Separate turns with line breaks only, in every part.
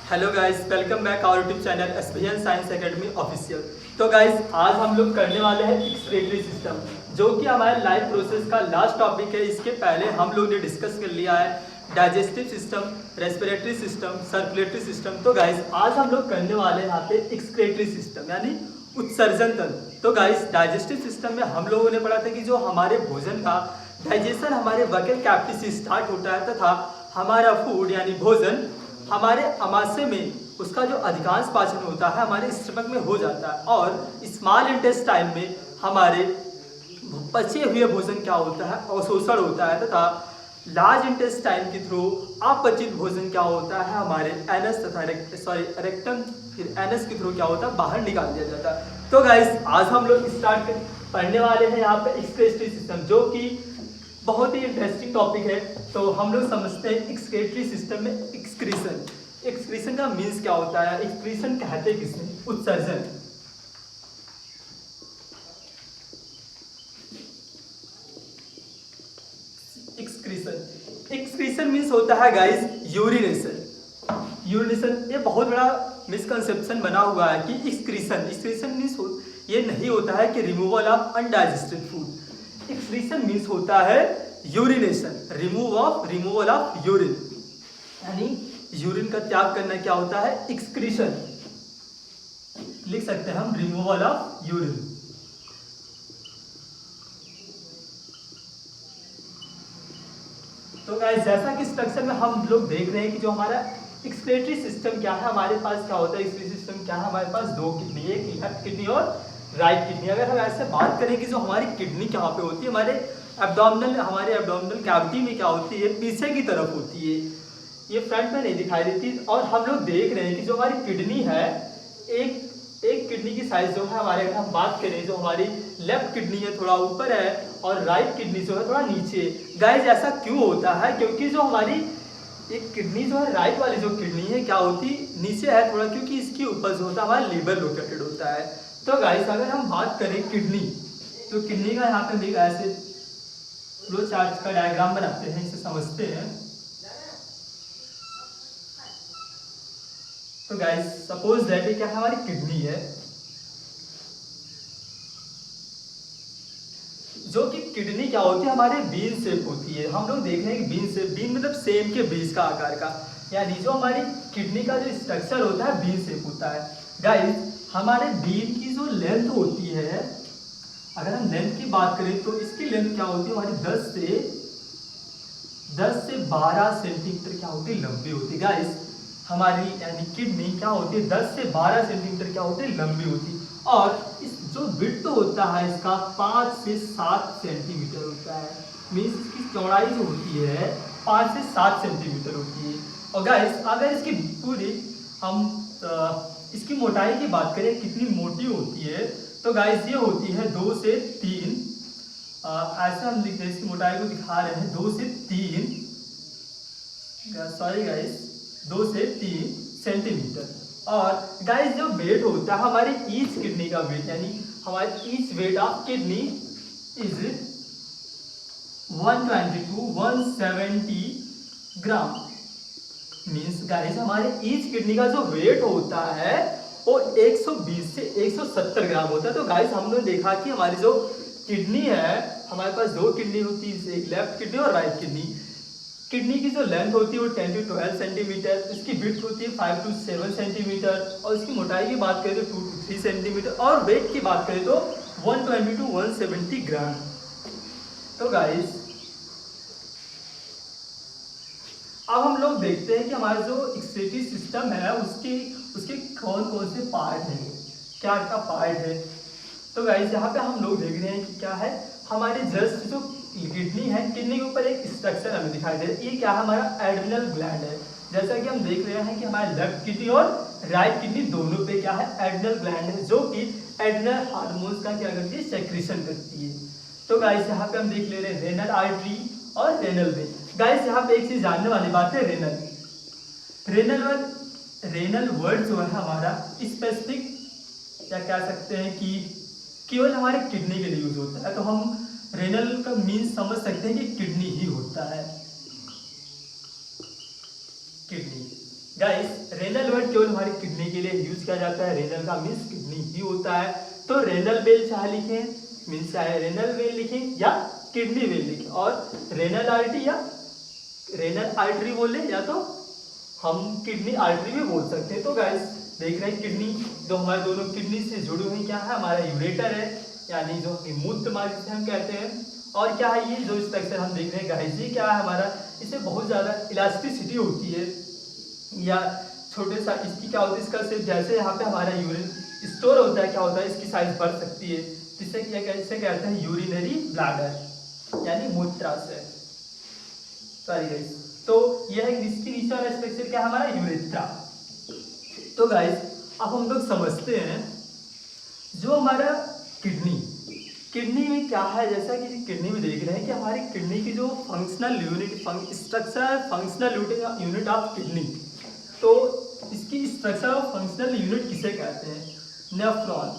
Hello guys, welcome back our YouTube channel SPN science academy official. तो guys, आज हम लोग करने वाले हैं एक्सक्रीटरी सिस्टम, जो कि हमारे लाइफ प्रोसेस का लास्ट टॉपिक है। इसके पहले हम लोग ने डिस्कस कर लिया है digestive system, respiratory system, circulatory system. तो गाइस, आज हम लोग करने वाले हैं यहाँ पे एक्सक्रीटरी सिस्टम यानी उत्सर्जन तंत्र। तो गाइस, डाइजेस्टिव सिस्टम में हम लोगों ने पढ़ा था कि जो हमारे भोजन का डाइजेशन हमारे वकल कैविटी से स्टार्ट होता है तथा हमारा फूड यानी भोजन हमारे आमाशय में उसका जो अधिकांश पाचन होता है हमारे स्टमक में हो जाता है, और स्मॉल इंटेस्टाइन में हमारे पचे हुए भोजन क्या होता है, अवशोषण होता है, तथा लार्ज इंटेस्टाइन के थ्रू अपचित भोजन क्या होता है हमारे एनस तथा रेक्टम फिर एनस के थ्रू क्या होता है बाहर निकाल दिया जाता है। तो गाइस, आज हम लोग स्टार्ट पढ़ने वाले हैं यहाँ पे एक्सक्रीटरी सिस्टम, जो कि बहुत ही इंटरेस्टिंग टॉपिक है। तो हम लोग समझते हैं एक्सक्रीटरी सिस्टम में एक्सक्रीशन। एक्सक्रीशन का मीन्स क्या होता है, एक्सक्रीशन कहते किसे, उत्सर्जन। एक्सक्रीशन एक्सक्रीशन मीन्स होता है गाइस यूरिनेशन। यूरिनेशन ये बहुत बड़ा मिसकंसेप्शन बना हुआ है कि एक्सक्रीशन मीन्स ये नहीं होता है कि removal of undigested food. Excretion means होता है यूरिनेशन, रिमूवल ऑफ यूरिन, यानी यूरिन का त्याग करना क्या होता है, एक्सक्रीशन। लिख सकते हैं हम रिमूवल ऑफ यूरिन। तो गाइस, जैसा कि स्ट्रक्चर में हम लोग देख रहे हैं कि जो हमारा एक्सक्रीटरी सिस्टम क्या है, हमारे पास क्या होता है, एक्सक्रीटरी सिस्टम क्या है, हमारे पास दो किडनी, एक लेफ्ट किडनी और राइट किडनी। अगर हम ऐसे बात करें कि जो हमारी किडनी कहाँ पे होती है, हमारे एब्डोमिनल कैविटी में क्या होती है, पीछे की तरफ होती है, ये फ्रंट में नहीं दिखाई देती। और हम लोग देख रहे हैं कि जो हमारी किडनी है, एक किडनी की साइज जो है हमारे, अगर हम बात करें जो हमारी लेफ्ट किडनी है थोड़ा ऊपर है और राइट किडनी जो है थोड़ा नीचे। गाइस, ऐसा क्यों होता है, क्योंकि जो हमारी एक किडनी जो है, राइट वाली जो किडनी है क्या होती नीचे है थोड़ा, क्योंकि इसके ऊपर जो होता है हमारा लीवर लोकेटेड होता है। तो गाइस, अगर हम बात करें किडनी, तो किडनी का यहाँ पे भी ऐसे फ्लो चार्ट का डायग्राम बनाते हैं, इसे समझते हैं। तो गाइस, सपोज दैट ये क्या है, हमारी किडनी है, जो कि किडनी क्या होती है हमारे बीन शेप होती है। हम लोग देख रहे हैं कि बीन शेप, बीन मतलब सेम के बीज का आकार का, यानी जो हमारी किडनी का जो स्ट्रक्चर होता है बीन शेप होता है। गाइस, हमारे बीन की जो लेंथ होती है, अगर हम लेंथ की बात करें तो इसकी लेंथ क्या होती है हमारी 10 से 12 सेंटीमीटर क्या होती है, लंबी होती है। गाइस, हमारी यानी किडनी क्या होती है 10 से 12 सेंटीमीटर क्या होती है, लंबी होती है। और इस जो विड्थ होता है इसका 5 से 7 सेंटीमीटर होता है, मीन्स इसकी चौड़ाई जो होती है 5 से 7 सेंटीमीटर होती है। और गाइस, अगर इसकी पूरी हम इसकी मोटाई की बात करें कितनी मोटी होती है, तो गाइस ये होती है 2 से 3, ऐसे हम लिखते हैं, इसकी मोटाई को दिखा रहे हैं 2 से 3, सॉरी गाइस 2 से 3 सेंटीमीटर। और गाइस, जो वेट होता है हमारी ईच किडनी का वेट, यानी हमारी each weight of kidney is 170 gram. Means guys, हमारे ईच किडनी का जो वेट होता है वो 120 से 170 ग्राम होता है। तो गाइस, हमने देखा कि हमारी जो किडनी है, हमारे पास दो किडनी होती है, एक लेफ्ट किडनी और राइट किडनी। किडनी की जो लेंथ होती है वो 10 to 12 सेंटीमीटर, इसकी विड्थ होती है 5 to 7 सेंटीमीटर, और इसकी मोटाई की बात करें तो 2 to 3 सेंटीमीटर, और वेट की बात करें तो 120 to 170 ग्राम। तो गाइस, अब हम लोग देखते हैं कि हमारा जो एक्सक्रीटरी सिस्टम है उसके कौन कौन से पार्ट हैं, क्या क्या पार्ट है। तो गाइस, यहाँ पे हम लोग देख रहे हैं कि क्या है, हमारे जस्ट जो किडनी है, किडनी के ऊपर एक स्ट्रक्चर हमें दिखाई दे रहा है, ये क्या है, हमारा एड्रिनल ग्लैंड है। जैसा कि हम देख रहे हैं कि हमारे लेफ्ट किडनी और राइट किडनी दोनों पे क्या है, एड्रिनल ग्लैंड है, जो कि एड्रिनल हार्मोन्स का क्या करती है, सेक्रेशन करती है। तो गाइस, यहाँ पे हम देख ले रहे हैं रेनल आर्टरी और रेनल वेन। गाइस, यहाँ पे एक चीज जानने वाली बात है, रेनल वर्ड जो है हमारा स्पेसिफिक क्या कह सकते हैं कि केवल हमारे किडनी के लिए यूज होता है। तो हम रेनल का मीन्स समझ सकते हैं कि किडनी ही होता है। किडनी। गाइस रेनल वर्ड केवल हमारी किडनी के लिए यूज किया जाता है। रेनल का मीन्स किडनी ही होता है। तो रेनल वेल चाहे लिखें, मीन्स चाहे रेनल वेल लिखें या किडनी वेल लिखें, और रेनल आर्टरी या रेनल आर्टरी बोले या तो हम किडनी आर्टरी भी बोल सकते हैं। तो गाइस देख रहे हैं किडनी, जो हमारे दोनों किडनी से जुड़ी हुई क्या है, हमारा यूरेटर है, यानी जो मूत्र मार्ग जिसे हम कहते हैं। और क्या है ये जो स्ट्रक्चर हम देख रहे हैं गाइस, ये क्या है हमारा, इससे बहुत ज़्यादा इलास्टिसिटी होती है, या छोटे सा इसकी क्या होती है, इसका सिर्फ जैसे यहाँ पे हमारा यूरिन स्टोर होता है, क्या होता है इसकी साइज बढ़ सकती है, जिससे क्या कैसे कहते हैं यूरिनरी ब्लैडर यानी मूत्राशय। सॉरी गाइस, तो यह इसके नीचे वाला स्ट्रक्चर क्या है हमारा यूरेथ्रा। तो गाइस अब हम लोग समझते हैं जो हमारा किडनी में क्या है, जैसा कि किडनी में देख रहे हैं कि हमारी किडनी की जो functional unit structure functional unit of kidney, तो इसकी स्ट्रक्चर ऑफ फंक्शनल यूनिट किसे कहते हैं, नेफ्रॉन।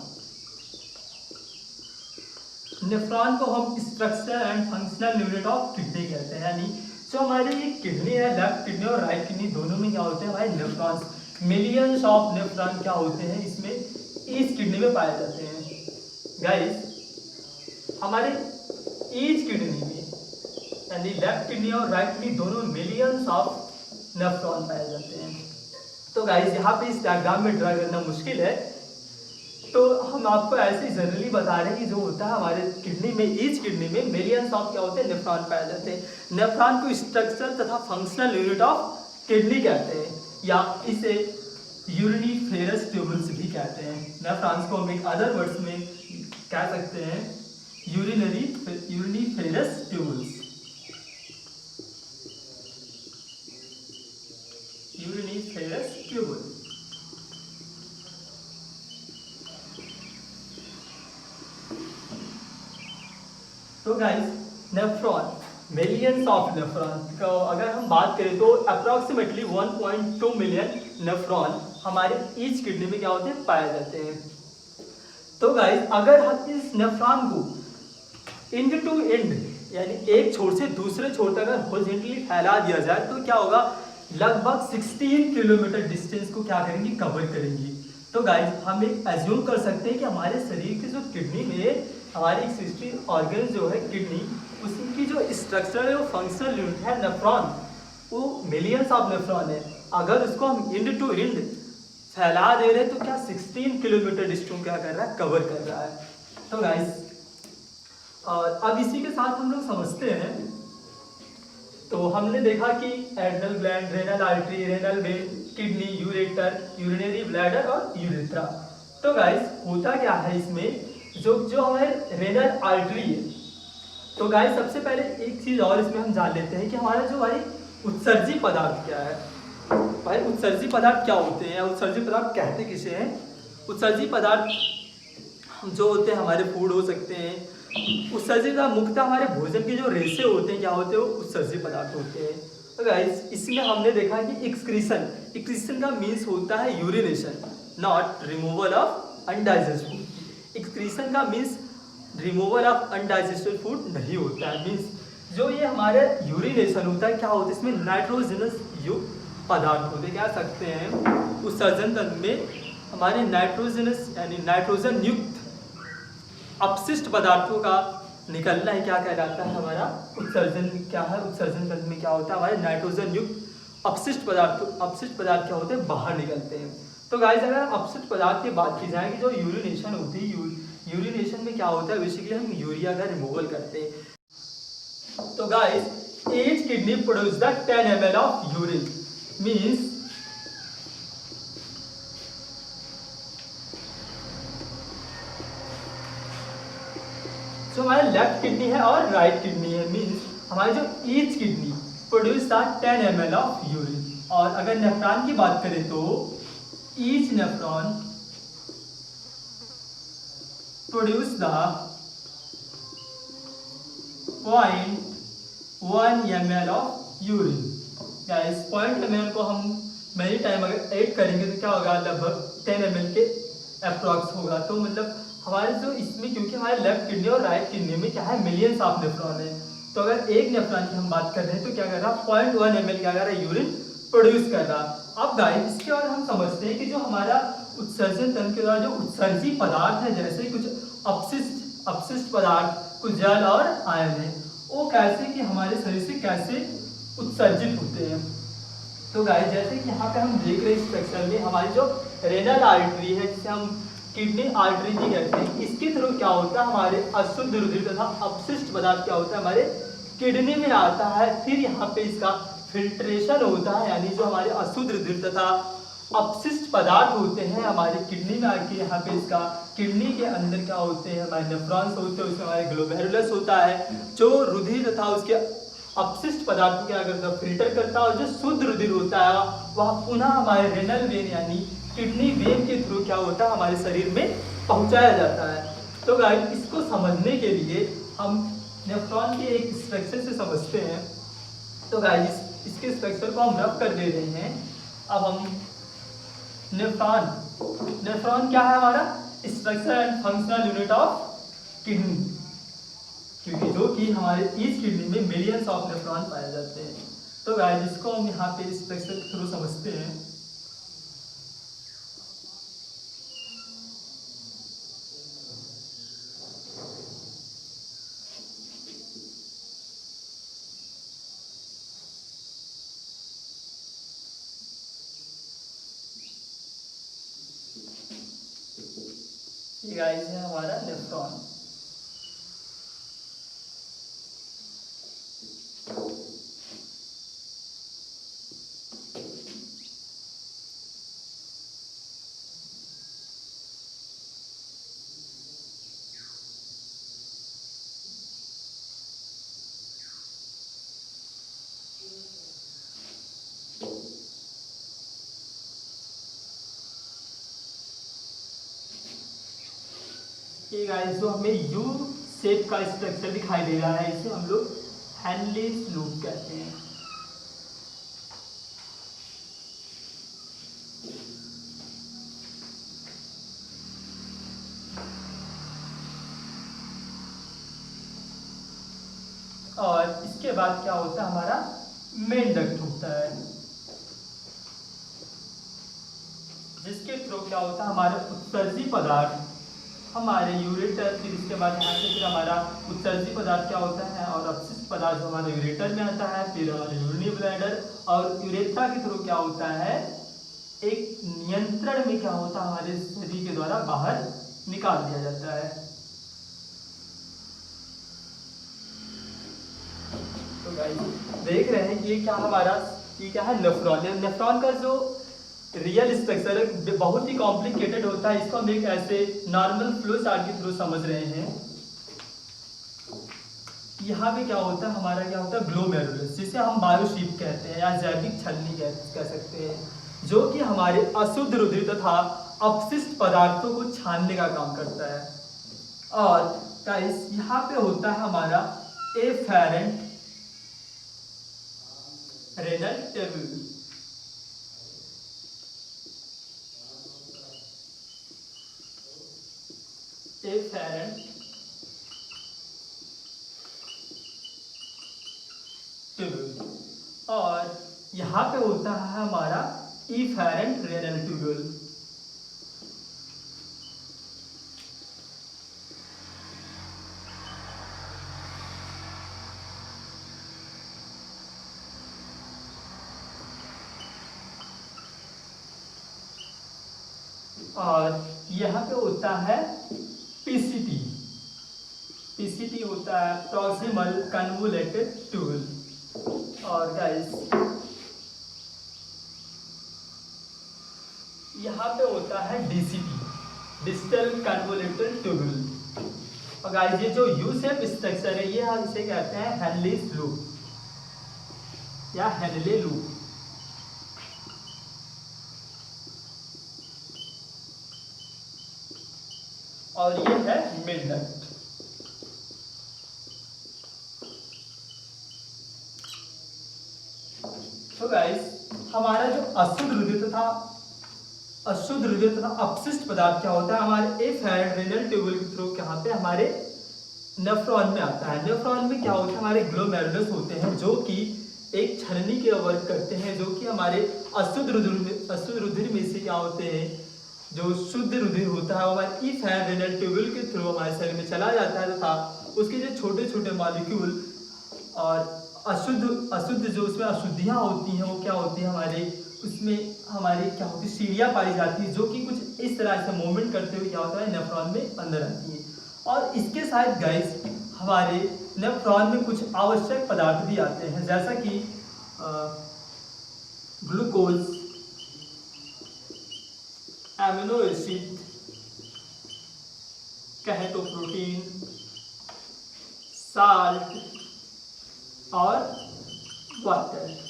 नेफ्रॉन को हम structure and functional unit of kidney कहते हैं। यानी जो हमारी किडनी है, लेफ्ट किडनी और राइट किडनी दोनों में क्या होते हैं हमारे नेफ्रॉन्स, मिलियंस ऑफ नेफ्रॉन क्या होते हैं इसमें ईच किडनी में पाए जाते हैं। गाइस हमारे ईच किडनी में यानी लेफ्ट किडनी और राइट किडनी दोनों मिलियंस ऑफ नेफ्रॉन पाए जाते हैं। तो गाइस यहाँ पे इस डायग्राम में ड्रा करना मुश्किल है, तो हम आपको ऐसे ही जनरली बता रहे हैं कि जो होता है हमारे किडनी में, ईच किडनी में मिलियंस ऑफ क्या होते हैं नेफ्रॉन पाए जाते हैं। नेफ्रॉन को स्ट्रक्चर तथा फंक्शनल यूनिट ऑफ किडनी कहते हैं, या इसे यूरिनीफेरस ट्यूबल्स भी कहते हैं। नेफ्रॉन्स को हम एक अदर वर्ड्स में कह सकते हैं यूरिनीफेरस ट्यूबल्स। Uriniferous tubal. तो guys nephron, millions of nephron का अगर हम बात करें तो अप्रॉक्सीमेटली 1.2 मिलियन नेफ्रॉन हमारे ईच किडनी में क्या होते हैं पाए जाते हैं। तो गाइस अगर हम इस नेफ्रॉन को एंड टू एंड यानी एक छोर से दूसरे छोर तक अगर हॉरिजॉन्टली फैला दिया जाए तो क्या होगा, लगभग 16 किलोमीटर डिस्टेंस को क्या करेंगे, कवर करेंगी। तो गाइस हम एक एज्यूम कर सकते हैं कि हमारे शरीर की जो किडनी में हमारी एक्सिस्टिंग ऑर्गन जो है किडनी, उसकी जो स्ट्रक्चर है वो फंक्शनल यूनिट है नेफ्रॉन, वो मिलियंस ऑफ नेफ्रॉन है। अगर उसको हम एंड टू एंड फैला दे रहे हैं तो क्या 16 किलोमीटर डिस्टेंस क्या कर रहा है, कवर कर रहा है। तो गाइस और अब इसी के साथ हम लोग समझते हैं, तो हमने देखा कि adrenal gland, renal artery, renal vein, kidney, ureter, urinary bladder और यूरेथ्रा। तो गाइस होता क्या है इसमें, जो हमारे रेनल आर्टरी है, तो गाइस सबसे पहले एक चीज और इसमें हम जान लेते हैं कि हमारा जो भाई उत्सर्जी पदार्थ क्या है। भाई उत्सर्जी पदार्थ क्या होते हैं, उत्सर्जी पदार्थ कहते किसे हैं। उत्सर्जी पदार्थ जो होते हैं हमारे फूड हो सकते हैं, उत्सर्जी का मुख्यतः हमारे भोजन के जो रेशे होते हैं क्या होते हैं, वो उत्सर्जी पदार्थ होते हैं। तो गाइस इसमें हमने देखा कि एक्सक्रीशन का मीन्स होता है urination, not removal of undigested food. Excretion का means removal of undigested food नहीं होता है। मीन्स जो ये हमारे यूरिनेशन होता है क्या होता है, इसमें नाइट्रोजनस युक्त पदार्थ होते कह सकते हैं। उत्सर्जन तंत्र में हमारे नाइट्रोजनस यानी नाइट्रोजन युक्त अपशिष्ट पदार्थों का निकलना ही क्या कहलाता है हमारा उत्सर्जन। क्या है उत्सर्जन तंत्र में क्या होता है, हमारे नाइट्रोजन युक्त अपशिष्ट पदार्थ क्या होते हैं, बाहर निकलते हैं। तो गाइस अगर अपशिष्ट पदार्थ की बात की जाए कि जो यूरिनेशन होती है, यूरिनेशन में क्या होता है, बेसिकली हम यूरिया का रिमूवल करते हैं। तो guys each kidney produce the 10 ml of urine, means जो हमारे लेफ्ट किडनी है और राइट किडनी है, मीन्स हमारी जो each kidney produce the 10 ml of urine. और अगर नेफ्रॉन की बात करें तो each nephron produce the 0.1 ml of urine. Guys 0.1 ml को हम मेनी टाइम अगर ऐड करेंगे तो क्या होगा, लगभग 10 ml के अप्रॉक्स होगा। तो मतलब हमारे जो इसमें क्योंकि हमारे लेफ्ट किडनी और राइट किडनी में क्या है, मिलियंस ऑफ नेफ्रॉन है, तो अगर एक नेफ्रॉन की हम बात कर रहे हैं तो क्या कर रहा है, 0.1 ml क्या कर रहा है यूरिन प्रोड्यूस कर रहा। अब गाइस इसके बाद हम समझते हैं कि जो हमारा उत्सर्जन तंत्र के द्वारा जो उत्सर्जी पदार्थ है, जैसे कुछ अपशिष्ट पदार्थ, कुछ जल और आयन है, वो कैसे कि हमारे शरीर से कैसे उत्सर्जित होते हैं। तो गाइस जैसे कि यहाँ पे हम देख रहे हैं इस पिक्चर में, हमारी जो रेनल आर्टरी है, जिसे हम किडनी आर्टरी भी कहते हैं, इसके थ्रू क्या होता है, हमारे अशुद्ध रुधिर तथा अपशिष्ट पदार्थ क्या होता है, हमारे किडनी में आता है। फिर यहाँ पे इसका फिल्ट्रेशन होता है, यानी जो हमारे अशुद्ध रुधिर तथा अपशिष्ट पदार्थ होते हैं हमारे किडनी में आके यहाँ पे इसका किडनी के अंदर क्या होते हैं, हमारे नेफ्रॉन्स होते हैं, उसमें हमारे ग्लोमेरुलस होता है जो रुधिर तथा उसके अपशिष्ट पदार्थ को क्या करता है, फिल्टर करता है, और जो शुद्ध रुधिर होता है वह पुनः हमारे रेनल वेन यानी किडनी वेन के थ्रू क्या होता है, हमारे शरीर में पहुंचाया जाता है। तो गाइस इसको समझने के लिए हम नेफ्रॉन के एक स्ट्रक्चर से समझते हैं। तो गाइस इसके स्ट्रक्चर को हम रफ कर दे रहे हैं। अब हम नेफ्रॉन क्या है, हमारा structure and functional unit of kidney, क्योंकि जो कि हमारे इस किडनी में मिलियंस ऑफ नेफ्रॉन पाए जाते हैं। तो गाइस इसको हम यहाँ पे स्ट्रक्चर के थ्रू समझते हैं। ये गाइस है हमारा नेफ्रॉन। ये गाइस जो हमें यू शेप का स्ट्रक्चर दिखाई दे रहा है, इसे हम लोग हैनलीज लूप कहते हैं। और इसके बाद क्या होता है, हमारा मेन डक्ट होता है, जिसके थ्रू क्या होता है, हमारे उत्सर्जी पदार्थ हमारे यूरेटर, फिर इसके बाद यहाँ से फिर हमारा उत्सर्जी पदार्थ क्या होता है और अपशिष्ट पदार्थ जो हमारे यूरेटर में आता है, फिर हमारे यूरिनरी ब्लैडर और यूरेथ्रा के थ्रू क्या होता है, एक नियंत्रण में क्या होता है, हमारे शरीर के द्वारा बाहर निकाल दिया जाता है। तो गाइस देख रहे हैं ये क्या हमारा, ये क्या है, नेफ्रॉन। नेफ्रॉन का जो रियल स्ट्रक्चर है बहुत ही कॉम्प्लिकेटेड होता है, इसको हम एक ऐसे नॉर्मल फ्लो चार्ट के थ्रू समझ रहे हैं। यहाँ पे क्या होता है, हमारा क्या होता है, ग्लोमेरुलस, जिसे हम बायोशिप कहते हैं या जैविक छलनी कह सकते हैं, जो कि हमारे अशुद्ध रुधिर तथा अपशिष्ट पदार्थों को छानने का काम करता है। और गाइस यहाँ पे होता है हमारा efferent renal tubule, efferent tubule, और यहाँ पे होता है हमारा इफेरेंट रेनल ट्यूब्यूल। और यहाँ पे होता है पीसीटी, पीसीटी होता है प्रॉक्सिमल कन्वोलेटेड ट्यूब्यूल। और गाइस यहाँ पे होता है डीसीटी, डिस्टल कन्वोलेटेड ट्यूब्यूल। और गाइस ये जो यू शेप स्ट्रक्चर है, ये हम इसे कहते हैं हैनलीज लूप या हैनले लूप। और ये है मिड डक्ट। तो गाइस हमारा जो अशुद्ध रुधिर तथा अपशिष्ट पदार्थ क्या होता है, हमारे एफेरेंट रेनल ट्यूब्यूल के थ्रू यहाँ पे हमारे नेफ्रॉन में आता है। नेफ्रॉन में क्या होता है, हमारे ग्लोमेरुलस होते हैं जो कि एक छलनी के वर्क करते हैं, जो कि हमारे अशुद्ध रुधिर में से क्या होते हैं, जो शुद्ध रुधिर होता है वो हमारे ई फैन रेनल ट्यूब्यूल के थ्रू हमारे शरीर में चला जाता है तथा उसके जो छोटे छोटे मॉलिक्यूल और अशुद्ध जो उसमें अशुद्धियाँ होती हैं वो क्या होती है हमारे उसमें हमारी क्या होती है सीढ़ियाँ पाई जाती है, जो कि कुछ इस तरह से मूवमेंट करते हुए क्या होता है नेफ्रॉन में अंदर आती है। और इसके साथ गाइस हमारे नेफ्रॉन में कुछ आवश्यक पदार्थ भी आते हैं, जैसा कि ग्लूकोज, एमिनो एसिड, कहें तो प्रोटीन, साल्ट और वाटर।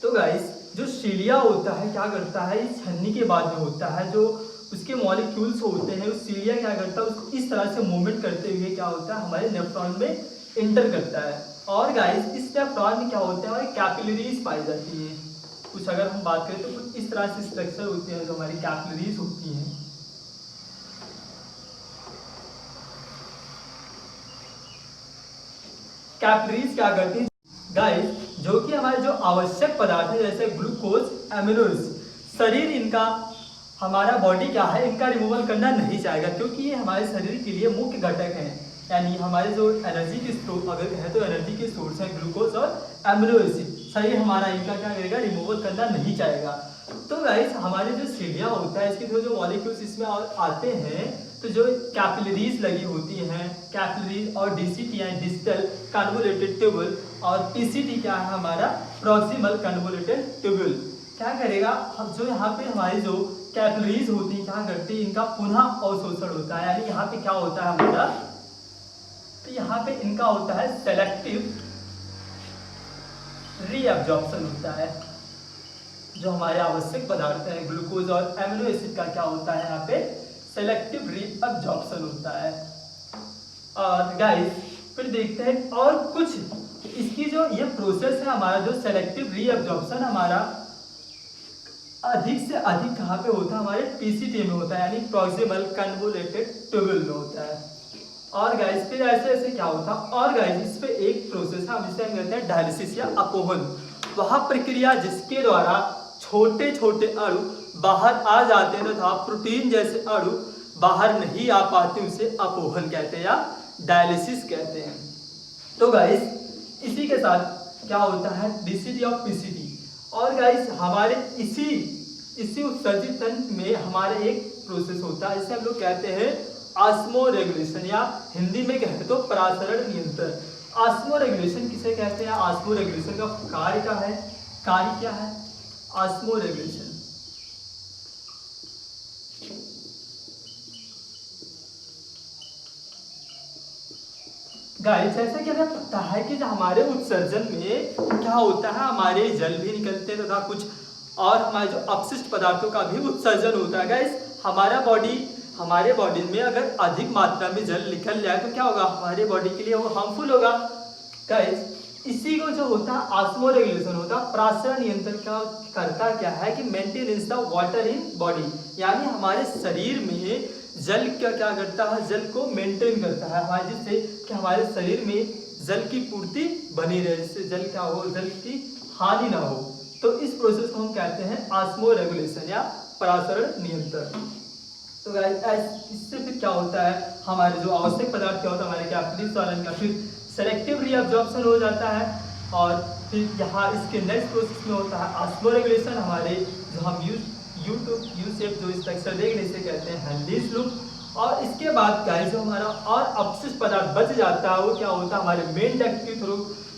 तो गाइस जो सीलिया होता है क्या करता है, इस छन्नी के बाद में होता है, जो उसके मॉलिक्यूल्स होते हैं उस सीलिया क्या करता है उसको इस तरह से मूवमेंट करते हुए क्या होता है हमारे नेफ्रॉन में इंटर करता है। और गाइस इस नेफ्रॉन में क्या होता है हमारी कैपिलरीज पाई जाती है। कुछ अगर हम बात करें तो कुछ इस तरह से स्ट्रक्चर होते हैं जो हमारी कैपिलरीज होती हैं। कैपिलरीज क्या करती हैं गाइस, जो कि हमारे जो आवश्यक पदार्थ है जैसे ग्लूकोज, एमिनो एसिड, शरीर इनका हमारा बॉडी क्या है इनका रिमूवल करना नहीं चाहेगा, क्योंकि ये हमारे शरीर के लिए मुख्य घटक हैं। यानी हमारे जो एनर्जी के स्रोत अगर कहें तो एनर्जी के सोर्स हैं ग्लूकोज और एमिनो एसिड, शरीर हमारा इनका क्या करेगा रिमूवल करना नहीं चाहेगा। तो गाइस हमारे जो सीढ़ियाँ होता है इसके थ्रू जो मॉलिक्यूल्स इसमें आते हैं, तो जो कैपिलरीज लगी होती हैं, कैपिलरीज और डीसीटी यानी डिस्टल कन्वोल्यूटेड ट्यूब्यूल और पीसीटी क्या है हमारा प्रॉक्सिमल कन्वोल्यूटेड ट्यूब्यूल, क्या करेगा जो यहाँ पे हमारी जो कैपिलरीज होती है क्या करती है इनका पुनः अवशोषण होता है। यानी यहाँ पे क्या होता है हमारा, तो यहाँ पे इनका होता है सेलेक्टिव रीअब्जॉर्प्शन होता है। जो हमारे आवश्यक पदार्थ है ग्लूकोज और एमिनो एसिड का क्या होता है यहाँ पे सेलेक्टिव रीअब्जॉर्प्शन होता है। और गाइस फिर देखते हैं और कुछ इसकी जो ये प्रोसेस है हमारा जो सेलेक्टिव रीअब्जॉर्प्शन हमारा अधिक से अधिक कहाँ पे होता है हमारे पीसीटी में होता है, यानी प्रॉक्सिमल कन्वोल्यूटेड ट्यूब्यूल में होता है। और गाइस फिर ऐसे ऐसे क्या होता है, और गाइस इस पे एक प्रोसेस है जिसे हम कहते हैं डायलिसिस या अपोहन, वह प्रक्रिया जिसके द्वारा छोटे छोटे अणु बाहर आ जाते हैं तथा प्रोटीन जैसे अणु बाहर नहीं आ पाते उसे अपोहन कहते हैं या डायलिसिस कहते हैं। तो गाइस इसी के साथ क्या होता है डीसीटी और पीसीटी। और गाइस हमारे इसी उत्सर्जित तंत्र में हमारे एक प्रोसेस होता है जिसे हम लोग कहते हैं ऑस्मो रेगुलेशन या हिंदी में कहते तो परासरण नियंत्रण। ऑस्मो रेगुलेशन किसे कहते हैं, ऑस्मो रेगुलेशन का कार्य क्या है ऑस्मो रेगुलेशन। गाइस जैसा कि हमें पता है कि हमारे उत्सर्जन में क्या होता है हमारे जल भी निकलते हैं तथा कुछ और हमारे जो अपशिष्ट पदार्थों का भी उत्सर्जन होता है। गाइस हमारे बॉडी में अगर अधिक मात्रा में जल निकल जाए तो क्या होगा हमारे बॉडी के लिए वो हार्मफुल होगा। गाइस इसी को जो होता है ऑस्मो रेगुलेशन होता है परासरण नियंत्रण का करता क्या है कि maintenance the water in body, यानी हमारे शरीर में जल क्या करता है जल को मेंटेन करता है हमारे, जिससे कि हमारे शरीर में जल की पूर्ति बनी रहे, जिससे जल क्या हो जल की हानि ना हो। तो इस प्रोसेस को हम कहते हैं ऑस्मो रेगुलेशन या परासरण नियंत्रण। तो गाइस इससे फिर क्या होता है हमारे जो आवश्यक पदार्थ क्या होता है हमारे कैपिलरीज द्वारा इनका फिर सेलेक्टिव रीअब्जॉर्प्शन हो जाता है। और फिर यहाँ इसके नेक्स्ट प्रोसेस में होता है ऑस्मो रेगुलेशन, हमारे जो हम यू शेप जो स्ट्रक्चर देखने से कहते हैं हेनलीज लूप। और इसके बाद गाइस जो हमारा और अपशिष्ट पदार्थ बच जाता है वो क्या होता है हमारे मेन डक्ट के थ्रू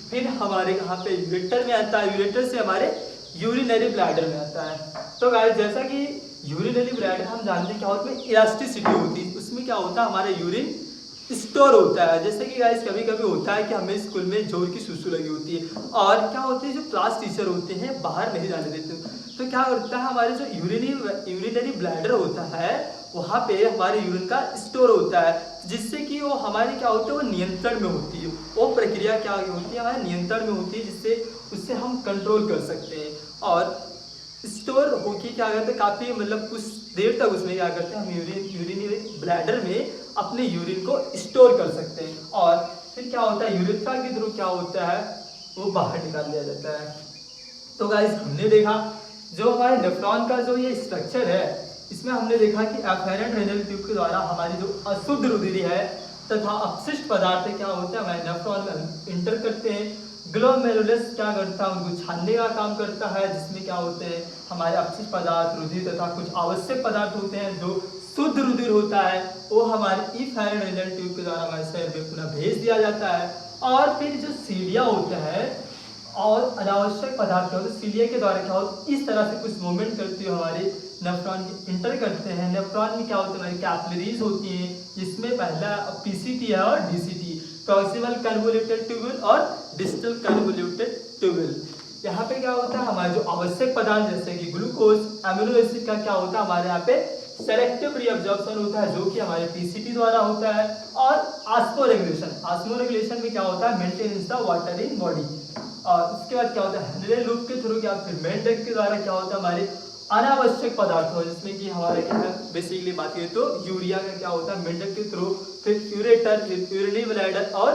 फिर हमारे यहाँ पे यूरेटर में आता है, यूरेटर से हमारे यूरिनरी ब्लैडर में आता है। तो गाइस जैसा कि यूरिनरी ब्लैडर हम जानते हैं क्या होता है इलास्टिसिटी होती है, उसमें क्या होता है हमारा यूरिन स्टोर होता है। जैसे कि गाइस कभी कभी होता है कि हमें स्कूल में जोर की सुसु लगी होती है और क्या होती है जो क्लास टीचर होते हैं बाहर नहीं जाने देते, तो क्या करता है हमारे जो यूरिनरी ब्लैडर होता है वहाँ पे हमारे यूरिन का स्टोर होता है, जिससे कि वो हमारे क्या होता है वो नियंत्रण में होती है। वो प्रक्रिया क्या होती है हमारे नियंत्रण में होती है, जिससे उससे हम कंट्रोल कर सकते हैं। और स्टोर होके क्या करते हैं काफ़ी मतलब कुछ देर तक उसमें क्या करते हैं हम यूरिनरी ब्लैडर में अपने यूरिन को स्टोर कर सकते हैं। और फिर क्या होता है यूरेथ्रा के थ्रू क्या होता है वो बाहर निकाल दिया जाता है। तो गाइस हमने देखा जो हमारे नेफ्रॉन का जो ये स्ट्रक्चर है, इसमें हमने देखा कि एफेरेंट रेनल ट्यूब के द्वारा हमारी जो अशुद्ध रुधिर है तथा अपशिष्ट पदार्थ क्या होते हैं हमारे नेफ्रॉन में इंटर करते हैं। ग्लोमेरुलस क्या करता है उनको छानने का काम करता है, जिसमें क्या होते हैं हमारे अपशिष्ट पदार्थ रुधिर तथा कुछ आवश्यक पदार्थ होते हैं जो शुद्ध रुधिर होता है वो हमारे इफेरेंट रेनल ट्यूब के द्वारा हमारे शरीर में पुनः भेज दिया जाता है। और फिर जो सीलिया होता है और अनावश्यक पदार्थ होते हैं सीलिया के द्वारा क्या होता है इस तरह से कुछ मूवमेंट करते हुए हमारे नेफ्रॉन इंटर करते हैं। नेफ्रॉन में क्या होता है हमारी कैपिलरीज होती हैं, जिसमें पहला पीसीटी है और डीसीटी, प्रॉक्सिमल कन्वोल्यूटेड ट्यूबुल और डिस्टल कन्वोल्यूटेड ट्यूबुल। यहाँ पे क्या होता है हमारे जो आवश्यक पदार्थ जैसे कि ग्लूकोज एमिनो एसिड का क्या होता है हमारे यहाँ पे सेलेक्टिव रीअब्जॉर्प्शन होता है जो कि हमारे पीसीटी द्वारा होता है। और ऑस्मोरेगुलेशन में क्या होता है maintenance the water in body. और उसके बाद क्या होता है हेनरी लूप के थ्रू क्या फिर मेंढक के द्वारा क्या होता है हमारे अनावश्यक पदार्थ हो जिसमें कि हमारे क्या है बेसिकली बात करें तो यूरिया का क्या होता है मेंढक के थ्रू, फिर यूरेटर, यूरिनरी ब्लैडर और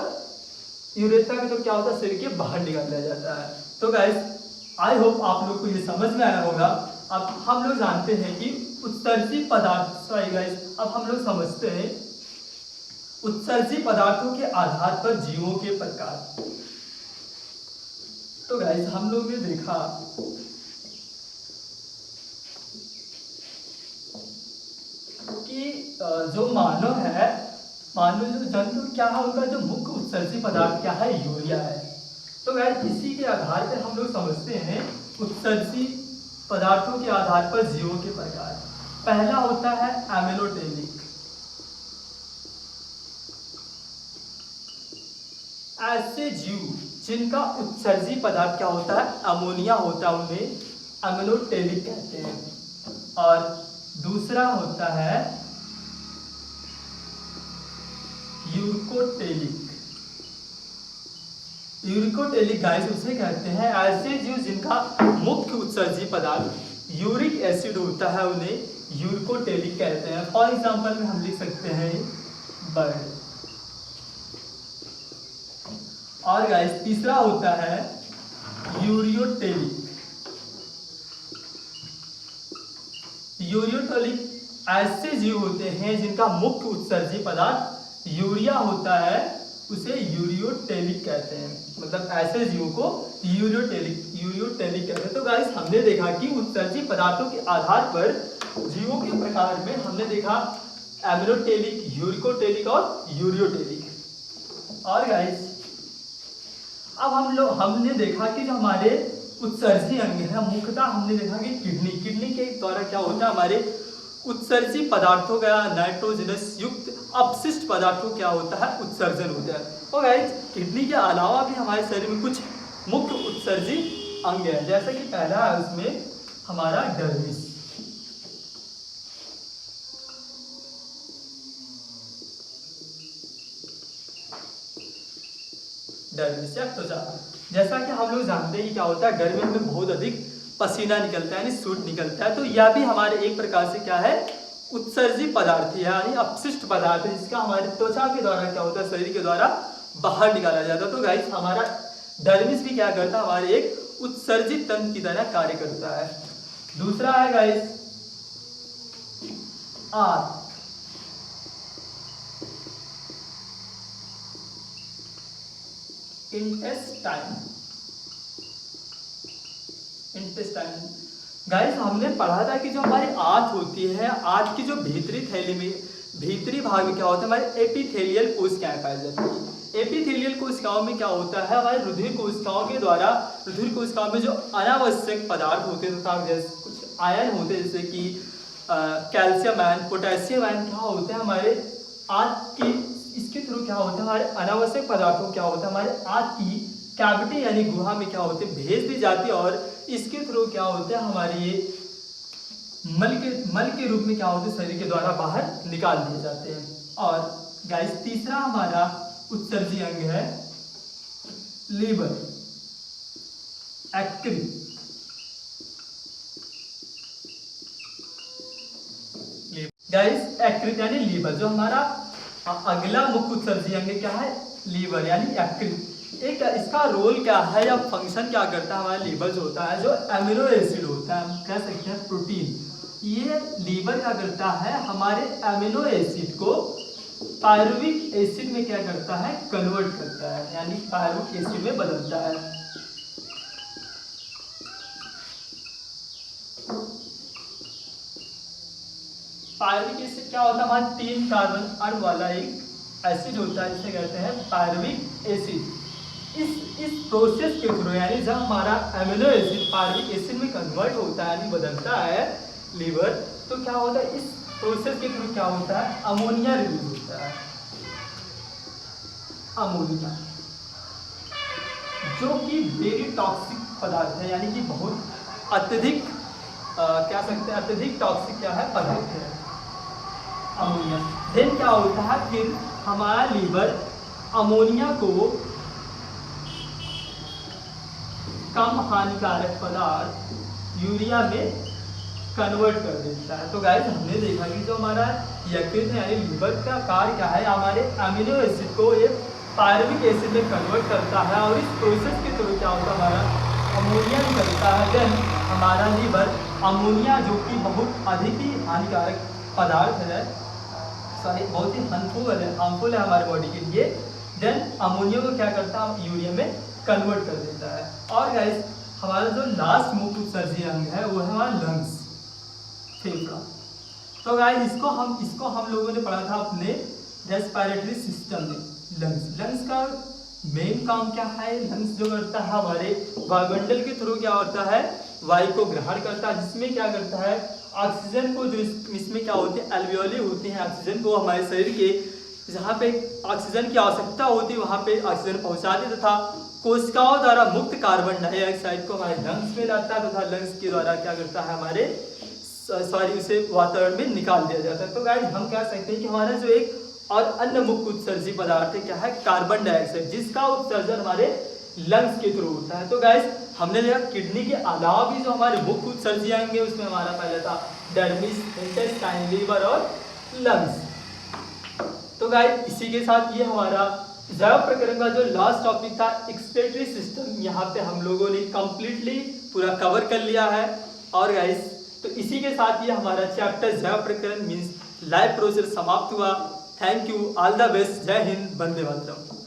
यूरेथ्रा के थ्रू क्या होता है शरीर के बाहर निकाल दिया जाता है। तो गाइस आई होप आप लोग को ये समझ में आया होगा। अब हम लोग जानते हैं कि उत्सर्जी पदार्थ, सॉरी गाइस, अब हम लोग समझते हैं उत्सर्जी पदार्थों के आधार पर जीवों के प्रकार। तो गाइस हम लोग ने देखा कि जो मानव है, मानव जो जंतु क्या है उनका जो मुख्य उत्सर्जी पदार्थ क्या है यूरिया है। तो गाइस इसी के आधार पर हम लोग समझते हैं उत्सर्जी पदार्थों के आधार पर जीवों के प्रकार। पहला होता है एमिनोटेलिक। ऐसे जीव जिनका उत्सर्जी पदार्थ क्या होता है अमोनिया होता है उन्हें एमिनोटेलिक कहते हैं। और दूसरा होता है यूरिकोटेलिक। यूरिकोटेलिक गाइस उसे कहते हैं ऐसे जीव जिनका मुख्य उत्सर्जी पदार्थ यूरिक एसिड होता है उन्हें यूरिकोटेलिक कहते हैं। फॉर एग्जांपल में हम लिख सकते हैं बर्ड। और गाइस तीसरा होता है यूरियोटेलिक। यूरियोटेलिक ऐसे जीव होते हैं जिनका मुख्य उत्सर्जी पदार्थ यूरिया होता है उसे यूरियोटेलिक कहते हैं। मतलब ऐसे जीवों को यूरियोटेलिक कहते हैं। तो गाइस हमने देखा कि उत्सर्जी पदार्थों के आधार पर जीवों के प्रकार में हमने देखा एमिनोटेलिक, यूरिकोटेलिक और यूरियोटेलिक। और गाइस अब हमने देखा कि जो हमारे उत्सर्जी अंग है मुख्यतः हमने देखा कि किडनी के द्वारा क्या होता है हमारे उत्सर्जी पदार्थों का नाइट्रोजनस युक्त अपशिष्ट पदार्थों क्या होता है उत्सर्जन होता है। और गाइस किडनी के अलावा भी हमारे शरीर में कुछ मुख्य उत्सर्जी अंग है, जैसे कि पहला है उसमें हमारा डर्मिस। डर्मिस या त्वचा। जैसा कि हम लोग जानते हैं क्या होता है गर्मियों में बहुत अधिक पसीना निकलता है यानी सूट निकलता है, तो यह भी हमारे एक प्रकार से क्या है उत्सर्जी पदार्थ है यानी अपशिष्ट पदार्थ है जिसका हमारे त्वचा के द्वारा क्या होता है शरीर के द्वारा बाहर निकाला जाता है। तो गाइस हमारा डर्मिस भी क्या करता है हमारे एक उत्सर्जित तंत्र की तरह कार्य करता है। दूसरा है गाइस आंत। इंटेस्टाइन गाइस हमने पढ़ा था कि जो हमारी आंत होती है आंत की जो भीतरी थैली में भीतरी भाग में क्या होता है हमारे एपिथेलियल कोशिकाएं पाई जाती है। एपिथेलियल कोशिकाओं में क्या होता है हमारे रुधिर कोशिकाओं के द्वारा रुधिर कोशिकाओं में जो अनावश्यक पदार्थ होते हैं तथा जैसे कुछ आयन होते हैं जैसे कि कैल्शियम आयन, पोटेशियम आयन क्या होते हैं हमारे आंत की इसके थ्रू क्या होता है हमारे अनावश्यक पदार्थों क्या होता है हमारे आंत की कैविटी यानी गुहा में क्या होते हैं भेज दी जाती है और इसके थ्रू क्या होता है हमारे ये मल के रूप में क्या होते हैं शरीर के द्वारा बाहर निकाल दिए जाते हैं। और गाइस तीसरा हमारा उत्सर्जी अंग है लीवर, एक्री। गाइस एक्रित यानी लीवर। जो हमारा अगला मुख्य उत्सर्जी अंग क्या है लीवर यानी यकृत, एक इसका रोल क्या है या फंक्शन क्या करता है हमारा लीवर जो होता है, जो अमीनो एसिड होता है, हम कह सकते हैं प्रोटीन, ये लीवर क्या करता है हमारे अमीनो एसिड को पायरुविक एसिड में क्या करता है, कन्वर्ट करता है, यानी पायरुविक एसिड में बदलता है। पायरुविक एसिड क्या होता है, हमारा 3 कार्बन अणु वाला एक एसिड होता है, जिसे कहते हैं पायरुविक एसिड। इस प्रोसेस के थ्रू, यानी जब हमारा अमीनो एसिड पायरुविक एसिड में कन्वर्ट होता है यानी बदलता है लीवर, तो क्या होता है, इस प्रोसेस के थ्रू क्या होता है, अमोनिया रिलीज होता है। अमोनिया जो कि वेरी टॉक्सिक पदार्थ है, यानी कि बहुत अत्यधिक क्या सकते हैं, अत्यधिक टॉक्सिक क्या है, पदार्थ है अमोनिया। देन क्या होता है, फिर हमारा लीवर अमोनिया को कम हानिकारक पदार्थ यूरिया में कन्वर्ट कर देता है। तो गाइस हमने देखा कि जो हमारा यकृत है यानी लीवर का कार्य क्या है, हमारे अमीनो एसिड को ये पायरुविक एसिड में कन्वर्ट करता है, और इस प्रोसेस के थ्रू क्या होता है, हमारा अमोनिया निकलता है। देन हमारा लीवर अमोनिया जो कि बहुत अधिक ही हानिकारक पदार्थ है, सॉरी बहुत ही हार्मफुल है हमारे बॉडी के लिए, देन अमोनिया को क्या करता है, यूरिया में कन्वर्ट कर देता है। और गाइस हमारा जो लास्ट मुख्य उत्सर्जी अंग है वो है हमारा लंग्स, फेफड़ा। तो गाइस इसको हम लोगों ने पढ़ा था अपने रेस्पिरेटरी सिस्टम में। लंग्स का मेन काम क्या है, लंग्स जो करता है हमारे वायुमंडल के थ्रू क्या होता है, वायु को ग्रहण करता है, जिसमें क्या करता है ऑक्सीजन को, जो इसमें क्या होती है एल्वियोली होती हैं, ऑक्सीजन को हमारे शरीर के जहाँ पे ऑक्सीजन की आवश्यकता होती है वहाँ पे ऑक्सीजन पहुँचा देता था। कोशिकाओं द्वारा मुक्त कार्बन डाइऑक्साइड को हमारे लंग्स में लाता है तथा लंग्स के द्वारा क्या करता है हमारे उसे वातावरण में निकाल दिया जाता है। तो गाइस हम कह सकते हैं कि हमारा जो एक और अन्य मुख्य उत्सर्जी पदार्थ है क्या है, कार्बन डाइऑक्साइड, जिसका उत्सर्जन हमारे लंग्स के थ्रू होता है। तो गाइस हमने देखा किडनी के अलावा भी जो हमारे मुख्य उत्सर्जी आएंगे उसमें हमारा पहला था डर्मिस, इंटेस्टाइन, लीवर और लंग्स। तो गाइस इसी के साथ ये हमारा जैव प्रकरण का जो लास्ट टॉपिक था एक्सक्रीटरी सिस्टम, यहाँ पे हम लोगों ने कंप्लीटली पूरा कवर कर लिया है। और गाइस तो इसी के साथ ये हमारा चैप्टर जैव प्रकरण मीन्स लाइफ प्रोसेस समाप्त हुआ। Thank you, all the best, जय हिंद, वंदे मातरम।